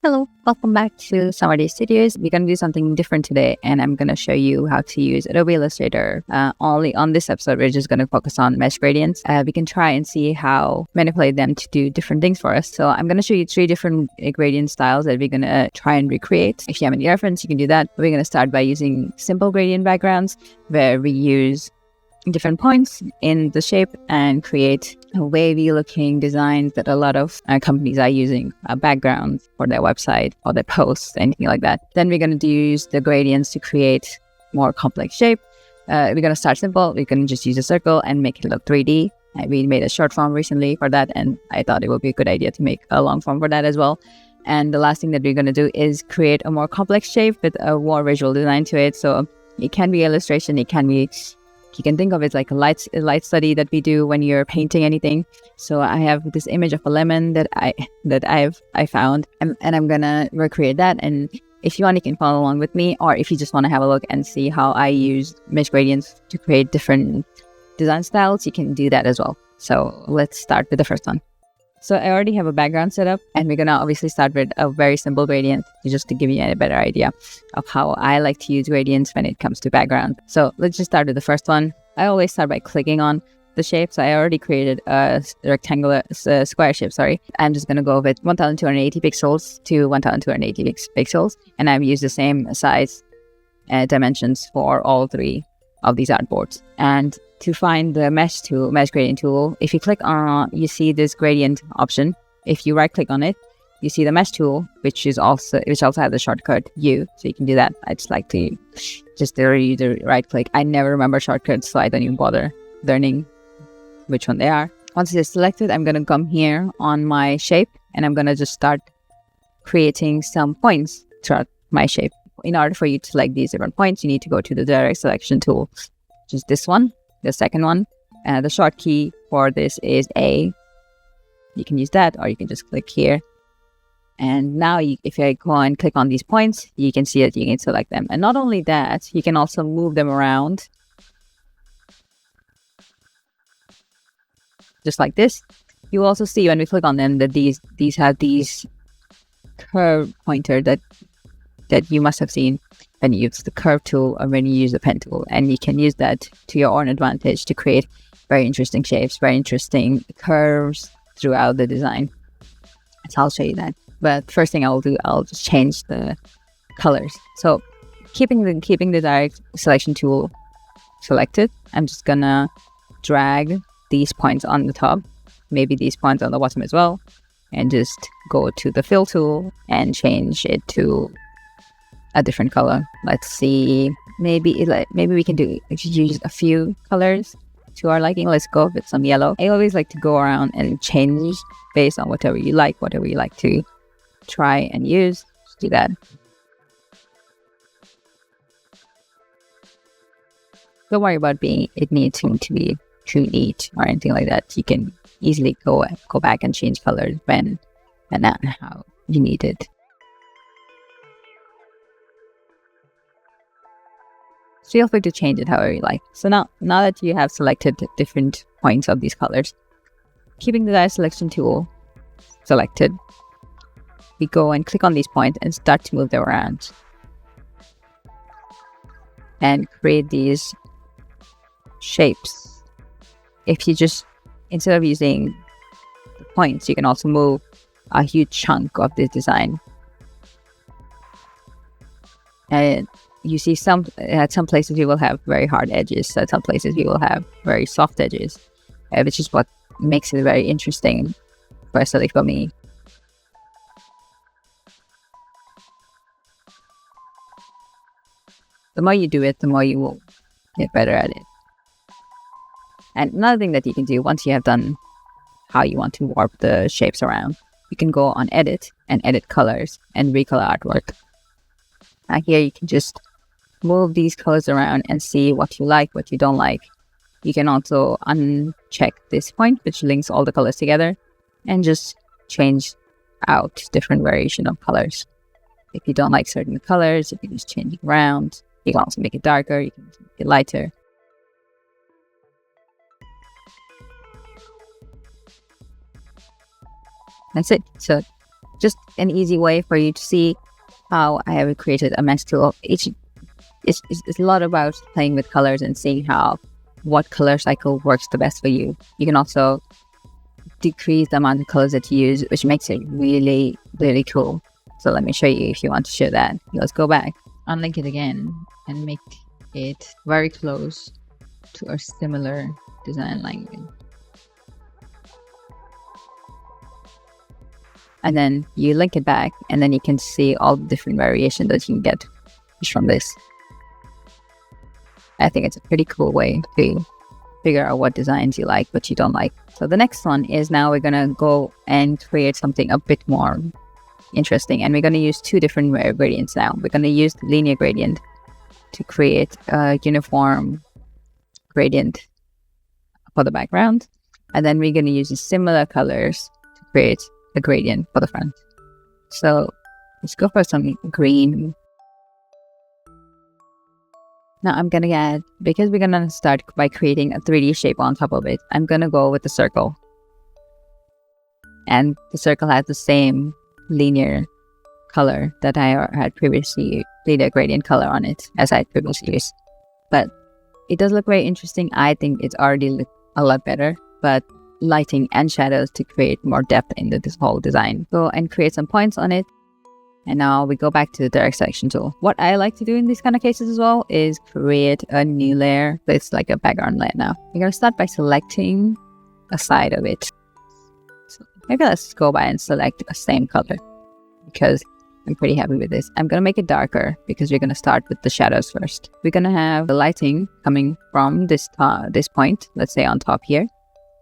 Hello, welcome back to Summer Day Studios. We're going to do something different today, and I'm going to show you how to use Adobe Illustrator. Only on this episode, we're just going to focus on mesh gradients. We can try and see how manipulate them to do different things for us. So I'm going to show you 3 different gradient styles that we're going to try and recreate. If you have any reference, you can do that. We're going to start by using simple gradient backgrounds, where we use different points in the shape and create wavy looking designs that a lot of companies are using backgrounds for their website or their posts, anything like that. Then we're going to use the gradients to create more complex shape. We're going to start simple. We can just use a circle and make it look 3D. We made a short form recently for that, and I thought it would be a good idea to make a long form for that as well. And the last thing that we're going to do is create a more complex shape with a more visual design to it. So it can be illustration, it can be, you can think of it like a light study that we do when you're painting anything. So I have this image of a lemon that I found, and I'm gonna recreate that. And if you want, you can follow along with me, or if you just want to have a look and see how I use mesh gradients to create different design styles, you can do that as well. So let's start with the first one. So I already have a background set up, and we're going to obviously start with a very simple gradient just to give you a better idea of how I like to use gradients when it comes to background. So let's just start with the first one. I always start by clicking on the shape. So I already created a square shape, I'm just going to go with 1280 pixels to 1280 pixels. And I've used the same size dimensions for all 3 of these artboards. And to find the mesh gradient tool, if you click on, you see this gradient option. If you right click on it, you see the mesh tool, which also has the shortcut U, so you can do that. I just like to just do the right click. I never remember shortcuts, so I don't even bother learning which one they are. Once it is selected, I'm going to come here on my shape, and I'm going to just start creating some points throughout my shape. In order for you to select these different points, you need to go to the direct selection tool, just this one, the second one. The short key for this is A. You can use that, or you can just click here. And now if I go and click on these points, you can see that you can select them. And not only that, you can also move them around, just like this. You also see when we click on them that these have these curve pointer that you must have seen when you use the curve tool or when you use the pen tool. And you can use that to your own advantage to create very interesting shapes, very interesting curves throughout the design. So I'll show you that. But first thing I'll do, I'll just change the colors. So keeping the direct selection tool selected, I'm just gonna drag these points on the top, maybe these points on the bottom as well, and just go to the fill tool and change it to a different color. Let's see, maybe we can use a few colors to our liking. Let's go with some yellow. I always like to go around and change based on whatever you like to try and use. Just do that. Don't worry about it needing to be too neat or anything like that. You can easily go back and change colors when and how you need it. Feel free to change it however you like. So now that you have selected different points of these colors, keeping the direct selection tool selected, we go and click on these points and start to move them around and create these shapes. If you just, instead of using the points, you can also move a huge chunk of this design. And you see at some places we will have very hard edges, at some places we will have very soft edges, which is what makes it very interesting, personally for me. The more you do it, the more you will get better at it. And another thing that you can do once you have done how you want to warp the shapes around, you can go on edit and edit colors and recolor artwork. Now here you can just move these colors around and see what you like, what you don't like. You can also uncheck this point, which links all the colors together, and just change out different variation of colors. If you don't like certain colors, you can just change it around. You can also make it darker, you can make it lighter. That's it. So just an easy way for you to see how I have created a mesh tool. It's a lot about playing with colors and seeing what color cycle works the best for you. You can also decrease the amount of colors that you use, which makes it really, really cool. So let me show you if you want to show that. Let's go back, unlink it again, and make it very close to a similar design language. And then you link it back, and then you can see all the different variations that you can get just from this. I think it's a pretty cool way to figure out what designs you like, what you don't like. So the next one is, now we're going to go and create something a bit more interesting. And we're going to use two different gradients now. We're going to use the linear gradient to create a uniform gradient for the background. And then we're going to use the similar colors to create a gradient for the front. So let's go for some green. Now I'm going to add, because we're going to start by creating a 3D shape on top of it, I'm going to go with the circle. And the circle has the same linear color that I had previously, linear gradient color on it, as I previously used. But it does look very interesting. I think it's already looked a lot better, but lighting and shadows to create more depth into this whole design. Go and create some points on it. And now we go back to the direct selection tool. What I like to do in these kind of cases as well is create a new layer. It's like a background layer now. We're going to start by selecting a side of it. So maybe let's go by and select a same color, because I'm pretty happy with this. I'm going to make it darker because we're going to start with the shadows first. We're going to have the lighting coming from this point, let's say on top here.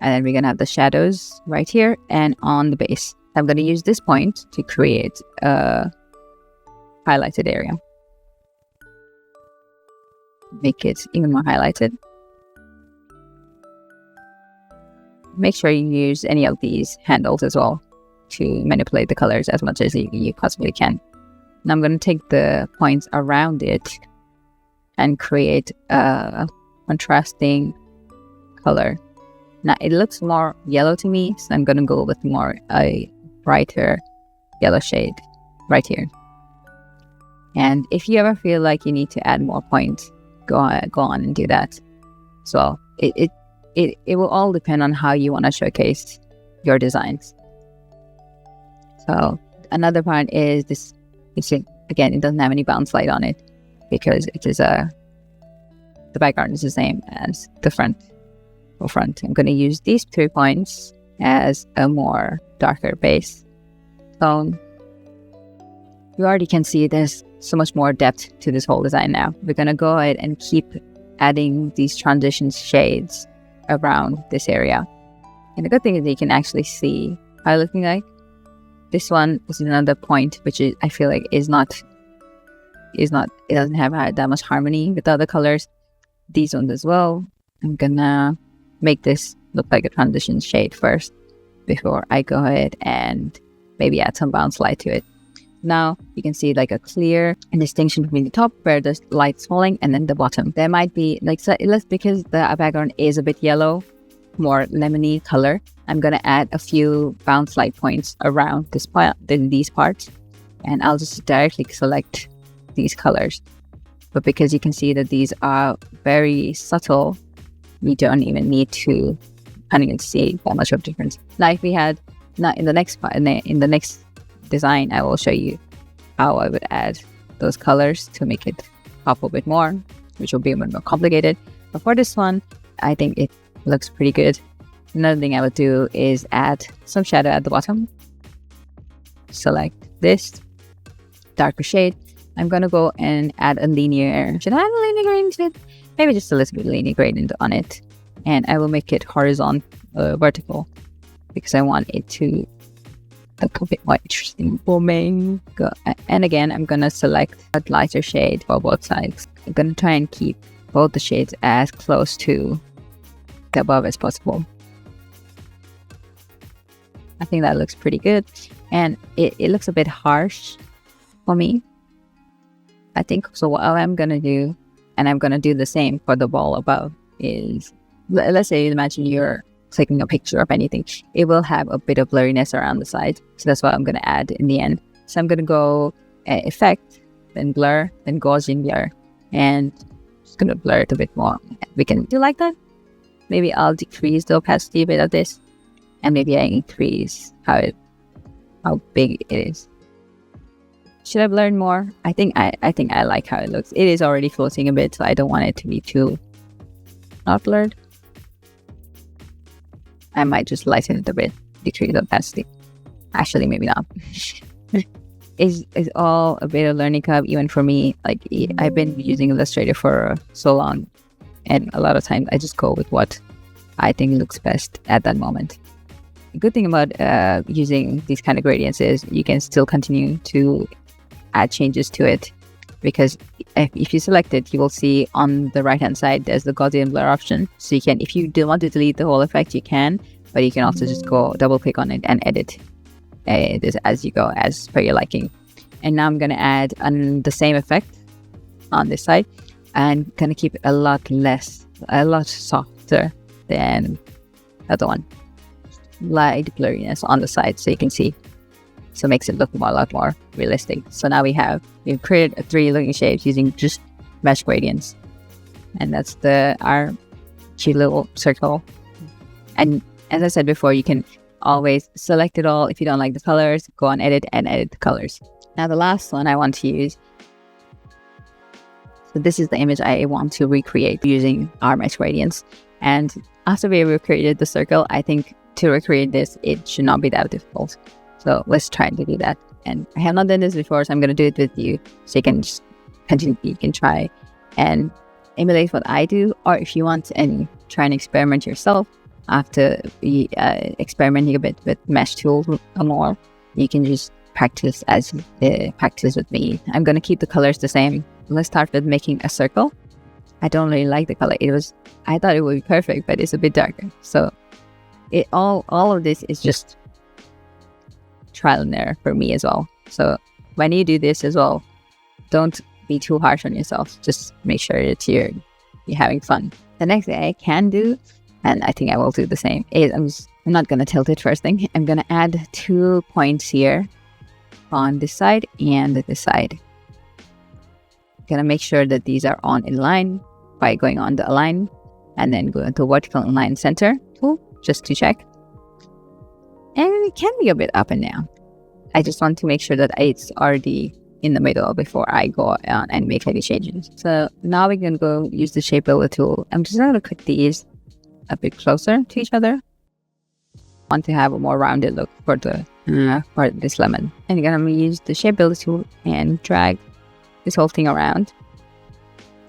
And then we're going to have the shadows right here and on the base. I'm going to use this point to create a highlighted area. Make it even more highlighted. Make sure you use any of these handles as well to manipulate the colors as much as you possibly can. Now I'm going to take the points around it and create a contrasting color. Now it looks more yellow to me, so I'm going to go with more a brighter yellow shade right here. And if you ever feel like you need to add more points, go on and do that. So it will all depend on how you want to showcase your designs. So another part is this. Again, it doesn't have any bounce light on it because it is the background is the same as the front. I'm going to use these 3 points as a more darker base tone. You already can see there's so much more depth to this whole design now. We're going to go ahead and keep adding these transition shades around this area. And the good thing is that you can actually see how it's looking like. This one is another point which I feel like it doesn't have that much harmony with the other colors. These ones as well. I'm gonna make this look like a transition shade first before I go ahead and maybe add some bounce light to it. Now you can see like a clear distinction between the top where the light's falling and then the bottom. There might be like, so because the background is a bit yellow, more lemony color, I'm going to add a few bounce light points around these parts, and I'll just directly select these colors. But because you can see that these are very subtle, you don't even need to see that much of a difference. Now if we had, in the next design, I will show you how I would add those colors to make it pop a bit more, which will be a bit more complicated. But for this one, I think it looks pretty good. Another thing I would do is add some shadow at the bottom. Select this darker shade. I'm going to go and add a linear. Should I add a linear gradient? Maybe just a little bit of linear gradient on it. And I will make it horizontal, vertical, because I want it to look a bit more interesting for me. And again, I'm going to select a lighter shade for both sides. I'm going to try and keep both the shades as close to the above as possible. I think that looks pretty good. And it looks a bit harsh for me, I think. So what I'm going to do, and I'm going to do the same for the ball above, is let's say you imagine you're clicking a picture of anything, it will have a bit of blurriness around the side. So that's what I'm going to add in the end. So I'm going to go effect, then blur, then Gaussian blur, and just going to blur it a bit more. We can do like that. Maybe I'll decrease the opacity a bit of this, and maybe I increase how big it is. Should I blur it more? I think I like how it looks. It is already floating a bit, so I don't want it to be too not blurred. I might just lighten it a bit, decrease the opacity. Actually, maybe not. It's all a bit of learning curve, even for me. Like, I've been using Illustrator for so long, and a lot of times I just go with what I think looks best at that moment. The good thing about using these kind of gradients is you can still continue to add changes to it, because if you select it, you will see on the right hand side there's the Gaussian blur option. So you can, if you do want to delete the whole effect, you can, but you can also just go double click on it and edit this as you go, as per your liking. And now I'm going to add the same effect on this side, and going to keep it a lot softer than the other one. Light blurriness on the side so you can see. So it makes it look a lot more realistic. So now we've created 3 looking shapes using just mesh gradients. And that's our cute little circle. And as I said before, you can always select it all. If you don't like the colors, go on edit and edit the colors. Now the last one I want to use. So this is the image I want to recreate using our mesh gradients. And after we recreated the circle, I think to recreate this, it should not be that difficult. So let's try to do that. And I have not done this before, so I'm going to do it with you. So you can just continue, you can try and emulate what I do. Or if you want and try and experiment yourself after experimenting a bit with mesh tools more, you can just practice with me. I'm going to keep the colors the same. Let's start with making a circle. I don't really like the color. I thought it would be perfect, but it's a bit darker. So all of this is just trial and error for me as well. So when you do this as well, don't be too harsh on yourself. Just make sure that you're having fun. The next thing I can do, and I think I will do the same, is I'm not going to tilt it first thing. I'm going to add 2 points here on this side and this side. I'm going to make sure that these are on in line by going on the align, and then go into vertical align center tool just to check. And it can be a bit up and down. I just want to make sure that it's already in the middle before I go on and make any changes. So now we can go use the shape builder tool. I'm just going to click these a bit closer to each other. I want to have a more rounded look for this lemon. And you're going to use the shape builder tool and drag this whole thing around.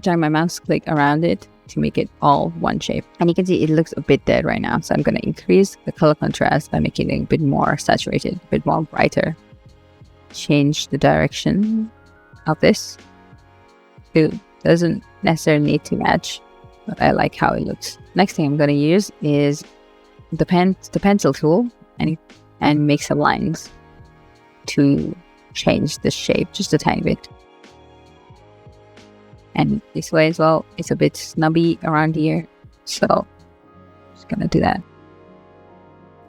Drag my mouse click around it to make it all one shape. And you can see it looks a bit dead right now. So I'm going to increase the color contrast by making it a bit more saturated, a bit more brighter. Change the direction of this. It doesn't necessarily need to match, but I like how it looks. Next thing I'm going to use is the pencil tool and make some lines to change the shape just a tiny bit. And this way as well, it's a bit snubby around here. So just gonna do that.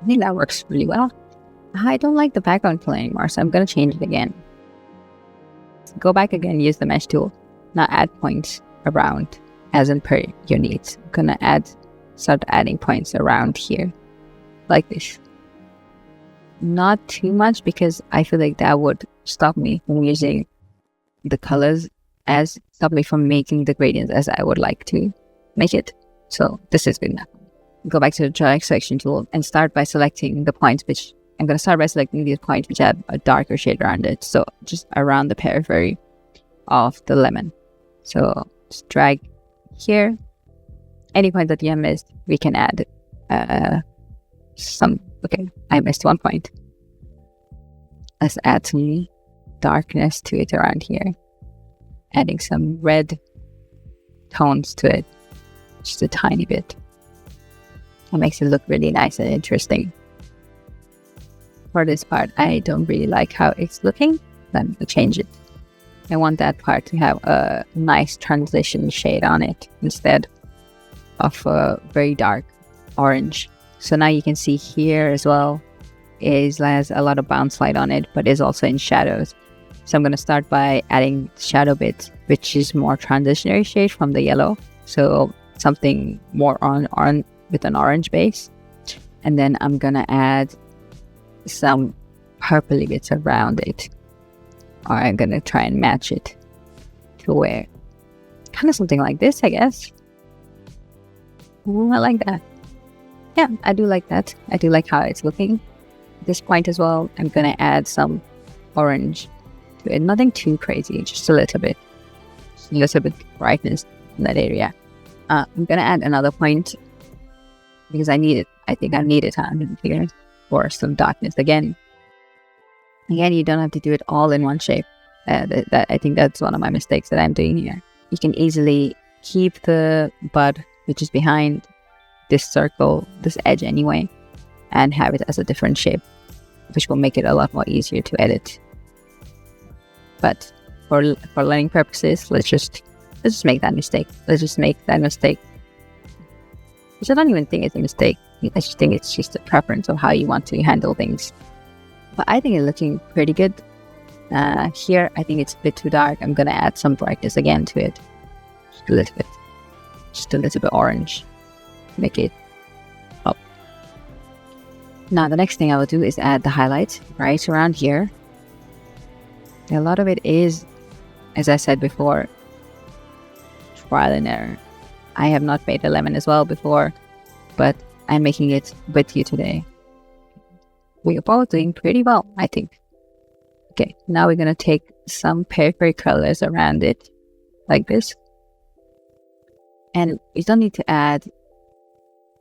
I think that works really well. I don't like the background color anymore, so I'm gonna change it again. So go back again, use the mesh tool. Now add points around as in per your needs. I'm gonna start adding points around here, like this. Not too much, because I feel like that would stop me from using the colors stop me from making the gradients as I would like to make it. So this is good enough. Go back to the direct selection tool and start by selecting the points, which I'm going to start by selecting these points which have a darker shade around it. So just around the periphery of the lemon. So just drag here. Any point that you have missed, we can add okay, I missed 1 point. Let's add some darkness to it around here. Adding some red tones to it, just a tiny bit. It makes it look really nice and interesting. For this part, I don't really like how it's looking. Then I'll change it. I want that part to have a nice transition shade on it instead of a very dark orange. So now you can see here as well has a lot of bounce light on it, but is also in shadows. So I'm going to start by adding shadow bits, which is more transitionary shade from the yellow. So something more on with an orange base. And then I'm going to add some purpley bits around it. Or I'm going to try and match it to where kind of something like this, I guess. Ooh, I like that. Yeah, I do like that. I do like how it's looking. At this point as well, I'm going to add some orange to it. Nothing too crazy, just a little bit. Just a little bit brightness in that area. I'm going to add another point because I need it. I think I need it here for some darkness. Again, you don't have to do it all in one shape. I think that's one of my mistakes that I'm doing here. You can easily keep the bud, which is behind this circle, this edge anyway, and have it as a different shape, which will make it a lot more easier to edit. But for learning purposes, let's just make that mistake. Let's just make that mistake. Which I don't even think it's a mistake. I just think it's just a preference of how you want to handle things. But I think it's looking pretty good. Here, I think it's a bit too dark. I'm going to add some brightness again to it. Just a little bit. Just a little bit orange. Make it up. Now, the next thing I will do is add the highlights right around here. A lot of it is, as I said before, trial and error. I have not made a lemon as well before, but I'm making it with you today. We are both doing pretty well, I think. Okay, now we're going to take some periphery colors around it, like this. And you don't need to add the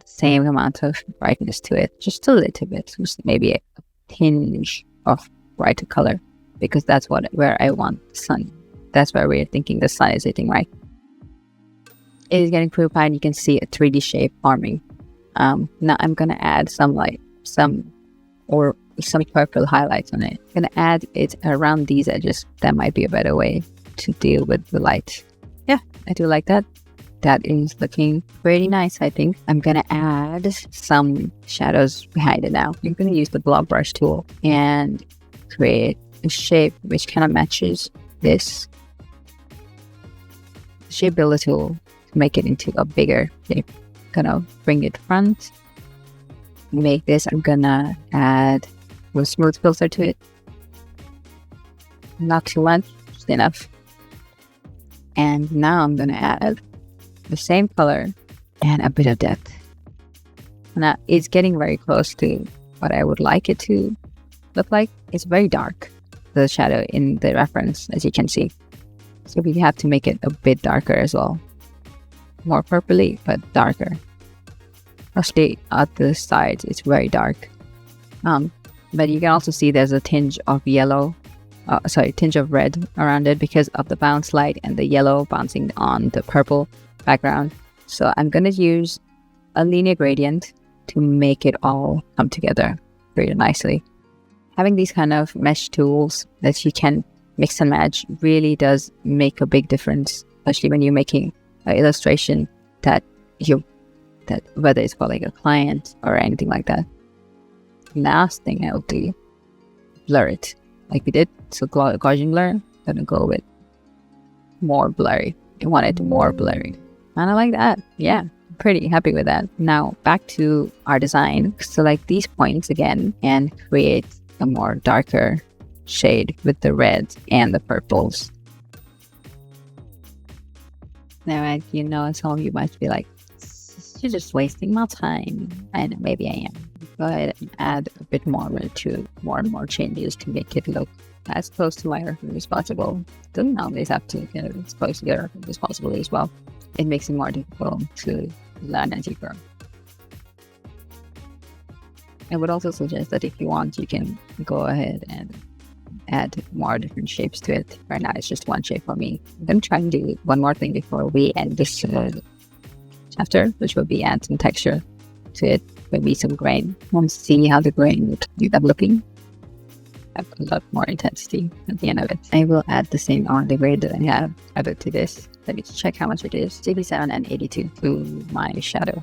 same amount of brightness to it, just a little bit, just maybe a tinge of brighter color, because that's where I want the sun. That's where we're thinking the sun is hitting, right? It is getting pretty fine. You can see a 3D shape forming. Now I'm going to add some purple highlights on it. I'm going to add it around these edges. That might be a better way to deal with the light. Yeah, I do like that. That is looking pretty nice, I think. I'm going to add some shadows behind it now. I'm going to use the blob brush tool and create a shape which kind of matches this. Shape builder tool to make it into a bigger shape. Gonna bring it front. Make this. I'm gonna add a smooth filter to it. Not too much, just enough. And now I'm gonna add the same color and a bit of depth. Now it's getting very close to what I would like it to look like. It's very dark, the shadow in the reference, as you can see. So we have to make it a bit darker as well. More purpley, but darker. Especially at the sides, it's very dark. But you can also see there's a tinge of tinge of red around it because of the bounce light and the yellow bouncing on the purple background. So I'm going to use a linear gradient to make it all come together very nicely. Having these kind of mesh tools that you can mix and match really does make a big difference, especially when you're making an illustration that whether it's for like a client or anything like that. Last thing I'll do, blur it like we did. So Gaussian blur, I'm gonna go with more blurry. I want it more blurry. And I like that. Yeah, pretty happy with that. Now back to our design. Select these points again and create a more darker shade with the reds and the purples. Now, some of you might be like, you're just wasting my time. And maybe I am. Go ahead and add a bit more and more changes to make it look as close to my reference as possible. Doesn't always have to get as close to your reference as possible as well. It makes it more difficult to learn as you grow. I would also suggest that if you want, you can go ahead and add more different shapes to it. Right now, it's just one shape for me. I'm going to try and do one more thing before we end this chapter, which will be add some texture to it, maybe some grain. I want to see how the grain would end up looking. Have a lot more intensity at the end of it. I will add the same hourly grade that I have added to this. Let me check how much it is. 87 and 82 to my shadow.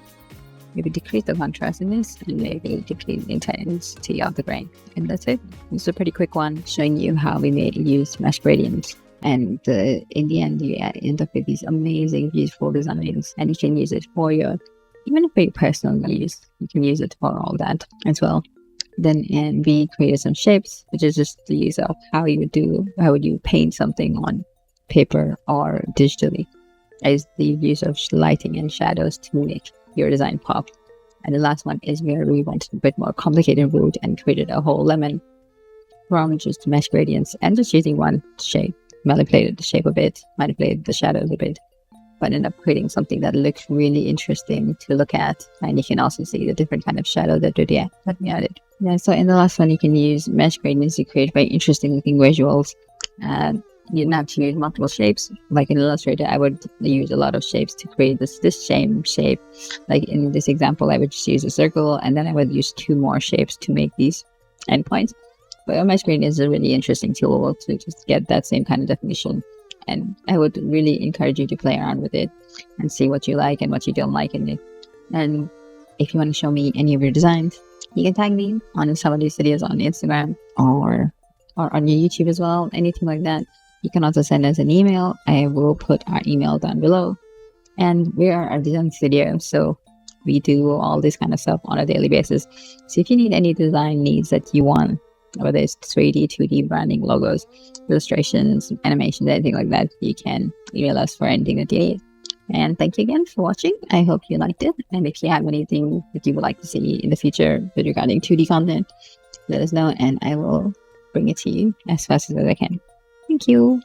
maybe decrease the contrast in this, and maybe decrease the intensity of the grain. And that's it. It's a pretty quick one showing you how we may use mesh gradients. And in the end, you end up with these amazing, beautiful designs, and you can use it for your, even for your personal use. You can use it for all that as well. Then we created some shapes, which is just the use of how would you paint something on paper or digitally, as the use of lighting and shadows to make your design pop. And the last one is where we went a bit more complicated route and created a whole lemon from just mesh gradients and just using one shape, manipulated the shape a bit, manipulated the shadows a bit, but ended up creating something that looks really interesting to look at. And you can also see the different kind of shadow that we added. Yeah, so in the last one, you can use mesh gradients to create very interesting looking visuals. You don't have to use multiple shapes. Like in Illustrator, I would use a lot of shapes to create this same shape. Like in this example, I would just use a circle, and then I would use 2 more shapes to make these endpoints. But mesh gradient is a really interesting tool to just get that same kind of definition. And I would really encourage you to play around with it and see what you like and what you don't like in it. And if you want to show me any of your designs, you can tag me on some of these videos on Instagram or on your YouTube as well, anything like that. You can also send us an email. I will put our email down below. And we are a design studio, so we do all this kind of stuff on a daily basis. So if you need any design needs that you want, whether it's 3D, 2D, branding, logos, illustrations, animations, anything like that, you can email us for anything that you need. And thank you again for watching. I hope you liked it. And if you have anything that you would like to see in the future regarding 2D content, let us know and I will bring it to you as fast as I can. Thank you.